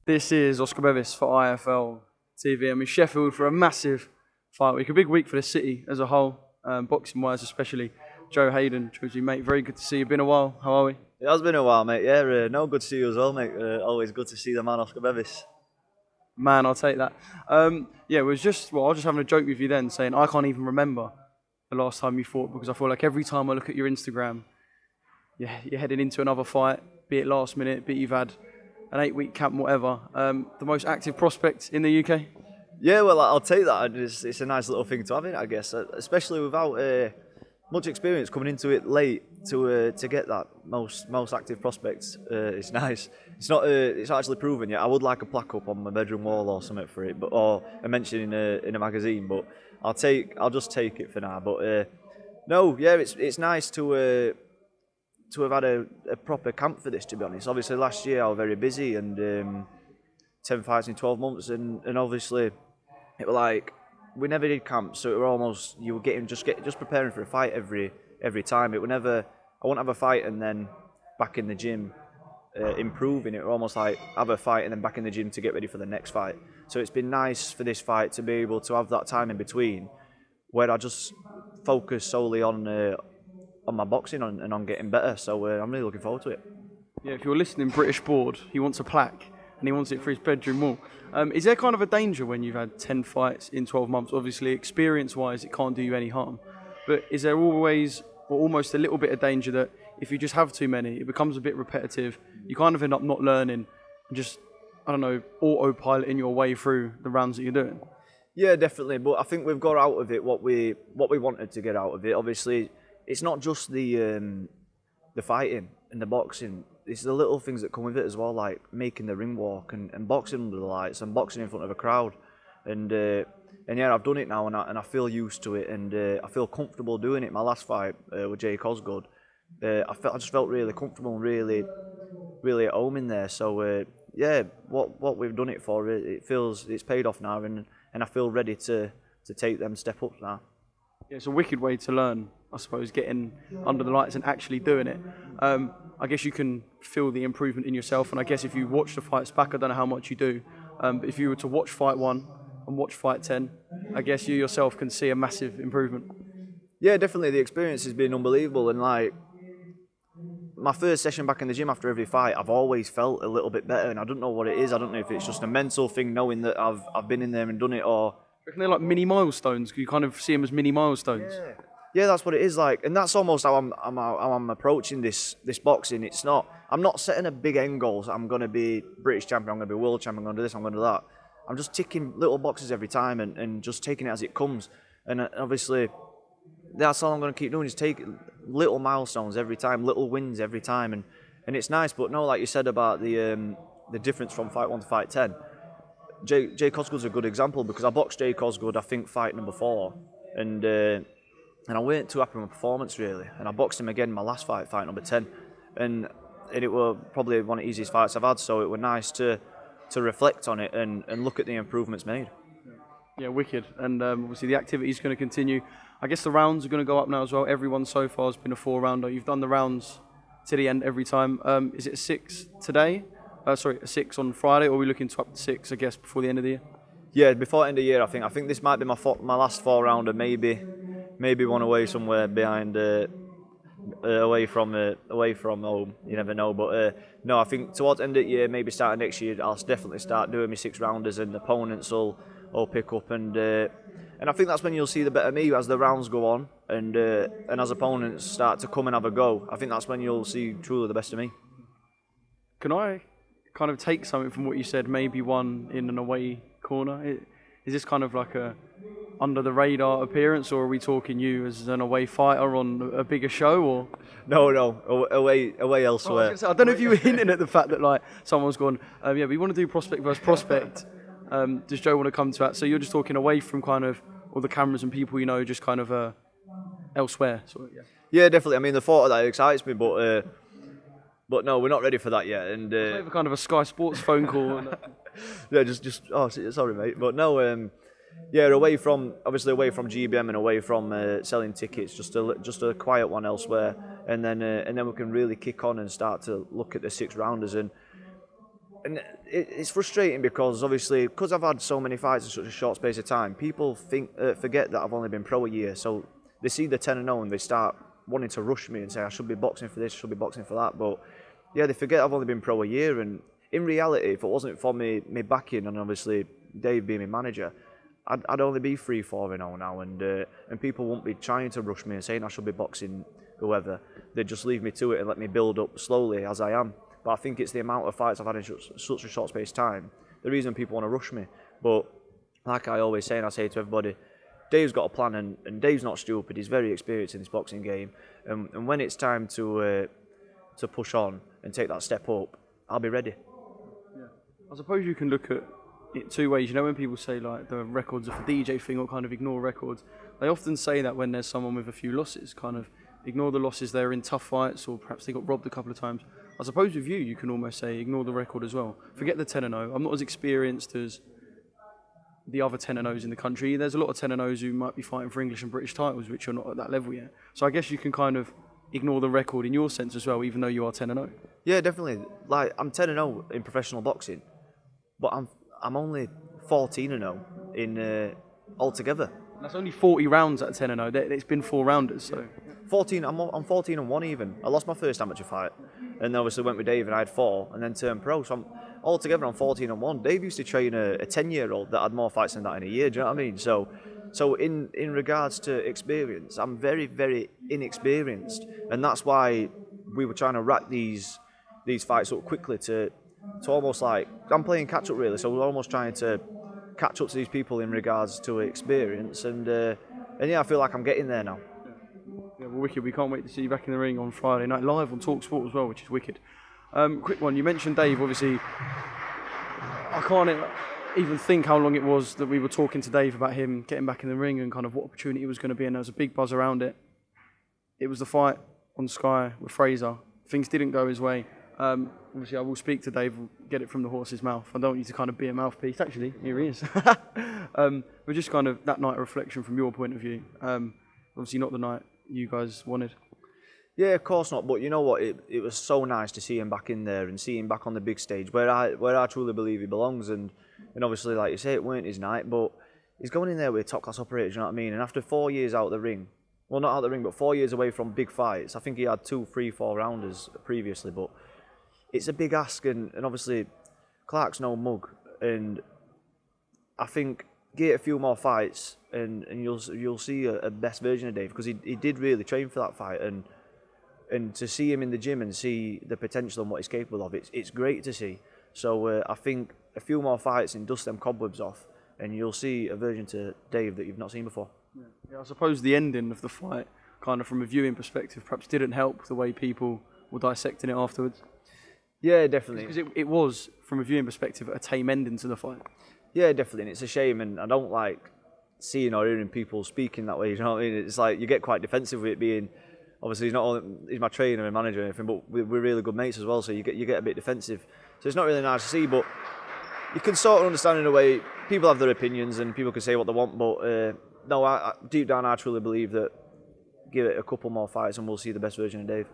This is Oscar Bevis for IFL TV. I'm in Sheffield for a massive fight week, a big week for the city as a whole, boxing-wise especially. Joe Hayden, Josie, mate, very good to see you. Been a while. How are we? It has been a while, mate. Yeah, no, good to see you as well, mate. Always good to see the man Oscar Bevis. Man, I'll take that. I was just having a joke with you then, saying I can't even remember the last time you fought because I feel like every time I look at your Instagram, you're heading into another fight, be it last minute, be it you've had an 8-week camp, whatever. The most active prospect in the UK? Yeah, well, I'll take that. It's a nice little thing to have in, I guess, especially without much experience coming into it late to get that most active prospects. It's nice. It's not actually proven yet. I would like a plaque up on my bedroom wall or something for it, or a mention in a magazine. But I'll just take it for now. But it's nice to have had a proper camp for this, to be honest. Obviously, last year I was very busy and 10 fights in 12 months, and obviously it was like we never did camp, so it were almost you were just preparing for a fight every time. It would never. I wouldn't have a fight and then back in the gym improving. It was almost like have a fight and then back in the gym to get ready for the next fight. So it's been nice for this fight to be able to have that time in between where I just focus solely on my boxing and on getting better. So I'm really looking forward to it. Yeah, if you're listening, British Board, he wants a plaque and he wants it for his bedroom wall. Is there kind of a danger when you've had 10 fights in 12 months? Obviously, experience-wise, it can't do you any harm. But is there always, or almost a little bit of danger that if you just have too many, it becomes a bit repetitive, you kind of end up not learning and just, autopiloting your way through the rounds that you're doing? Yeah, definitely. But I think we've got out of it what we wanted to get out of it. Obviously, it's not just the fighting and the boxing. It's the little things that come with it as well, like making the ring walk and boxing under the lights and boxing in front of a crowd. And yeah, I've done it now and I feel used to it and I feel comfortable doing it. My last fight with Jake Osgood, I just felt really comfortable and really at home in there. So what we've done it for, it's paid off now and I feel ready to take them step up now. Yeah, it's a wicked way to learn, I suppose, getting under the lights and actually doing it. I guess you can feel the improvement in yourself, and I guess if you watch the fights back, I don't know how much you do, but if you were to watch Fight 1 and watch Fight 10, I guess you yourself can see a massive improvement. Yeah, definitely. The experience has been unbelievable, and like my first session back in the gym after every fight, I've always felt a little bit better, and I don't know what it is. I don't know if it's just a mental thing, knowing that I've been in there and done it, or... They're like mini milestones. You kind of see them as mini milestones. Yeah, that's what it is like, and that's almost how I'm approaching this boxing. It's not. I'm not setting a big end goal. So I'm going to be British champion. I'm going to be world champion. I'm going to do this. I'm going to do that. I'm just ticking little boxes every time and just taking it as it comes. And obviously, that's all I'm going to keep doing is take little milestones every time, little wins every time, and it's nice. But no, like you said about the difference from Fight 1 to Fight 10. Jake Osgood's a good example because I boxed Jake Osgood, I think, fight number 4, and I weren't too happy with my performance really. And I boxed him again my last fight number 10, and it was probably one of the easiest fights I've had. So it was nice to reflect on it and look at the improvements made. Yeah, wicked. And obviously the activity is going to continue. I guess the rounds are going to go up now as well. Everyone so far has been a 4-rounder. You've done the rounds to the end every time. Is it a 6 today? A 6 on Friday, or are we looking to up to 6, I guess, before the end of the year? Yeah, before the end of the year, I think this might be my last 4-rounder, maybe one away somewhere behind, away from home. You never know, but no, I think towards the end of the year, maybe starting next year, I'll definitely start doing my 6-rounders, and opponents will pick up, and I think that's when you'll see the better me as the rounds go on, and as opponents start to come and have a go. I think that's when you'll see truly the best of me. Can I kind of take something from what you said, maybe one in an away corner? Is this kind of like a under the radar appearance, or are we talking you as an away fighter on a bigger show? Or no, away elsewhere. I don't know if you were hinting at the fact that like someone's gone, we want to do prospect versus prospect. Does Joe want to come to that? So you're just talking away from kind of all the cameras and people, just kind of elsewhere. So, yeah, definitely. I mean, the thought of that excites me, but no, we're not ready for that yet. And kind of a Sky Sports phone call. Yeah, sorry, mate. But no, away from GBM and away from selling tickets, just a quiet one elsewhere, and then we can really kick on and start to look at the 6-rounders. And And it's frustrating because obviously, because I've had so many fights in such a short space of time, people forget that I've only been pro a year. So they see the 10-0 and they start wanting to rush me and say I should be boxing for this, I should be boxing for that. But yeah, they forget I've only been pro a year. And in reality, if it wasn't for me backing and obviously Dave being my manager, I'd only be 3-4-0 now, and people won't be trying to rush me and saying I should be boxing whoever. They'd just leave me to it and let me build up slowly as I am. But I think it's the amount of fights I've had in such a short space of time, the reason people want to rush me. But like I always say, and I say to everybody, Dave's got a plan, and Dave's not stupid. He's very experienced in this boxing game, and when it's time to push on and take that step up, I'll be ready. Yeah. I suppose you can look at it two ways. You know, when people say like the records are for DJ thing or kind of ignore records, they often say that when there's someone with a few losses, kind of ignore the losses they're in tough fights, or perhaps they got robbed a couple of times. I suppose with you can almost say ignore the record as well. Forget the 10-0. I'm not as experienced as the other 10-0s in the country. There's a lot of 10-0s who might be fighting for English and British titles, which are not at that level yet. So I guess you can kind of ignore the record in your sense as well, even though you are 10-0. Yeah, definitely. Like, I'm 10-0 in professional boxing, but I'm only 14-0 in altogether. That's only 40 rounds at 10-0. It's been 4 rounders, so 14. I'm 14-1 even. I lost my first amateur fight, and then obviously went with Dave, and I had 4, and then turned pro. So altogether I'm 14-1. Dave used to train a 10-year-old that had more fights than that in a year. Do you know what I mean? So in regards to experience, I'm very, very inexperienced, and that's why we were trying to rack these fights up quickly to almost like I'm playing catch up really. So we're almost trying to catch up to these people in regards to experience, and yeah, I feel like I'm getting there now. Yeah, well, wicked. We can't wait to see you back in the ring on Friday night, live on TalkSport as well, which is wicked. Quick one, you mentioned Dave, obviously. I can't even think how long it was that we were talking to Dave about him getting back in the ring and kind of what opportunity it was going to be, and there was a big buzz around it. It was the fight on Sky with Frazer. Things didn't go his way. Obviously, I will speak to Dave, get it from the horse's mouth. I don't want you to kind of be a mouthpiece. Actually, here he is. But just kind of that night of reflection from your point of view. Obviously, not the night you guys wanted. Yeah, of course not. But you know what? It was so nice to see him back in there and see him back on the big stage where I truly believe he belongs. And obviously, like you say, it weren't his night, but he's going in there with top class operators. You know what I mean? And after 4 years out of the ring, well, not out of the ring, but 4 years away from big fights. I think he had 2, 3, 4 rounders previously, but it's a big ask. And obviously, Clarke's no mug, and I think get a few more fights, and you'll see a best version of Dave, because he did really train for that fight, and to see him in the gym and see the potential and what he's capable of, it's great to see. So I think a few more fights and dust them cobwebs off, and you'll see a version to Dave that you've not seen before. Yeah, I suppose the ending of the fight, kind of from a viewing perspective, perhaps didn't help the way people were dissecting it afterwards. Yeah, definitely. Because it was, from a viewing perspective, a tame ending to the fight. Yeah, definitely, and it's a shame, and I don't like seeing or hearing people speaking that way, you know what I mean? It's like you get quite defensive with it being, obviously he's my trainer and manager and everything, but we're really good mates as well, so you get a bit defensive. So it's not really nice to see, but you can sort of understand in a way, people have their opinions and people can say what they want, but no, deep down I truly believe that give it a couple more fights and we'll see the best version of Dave.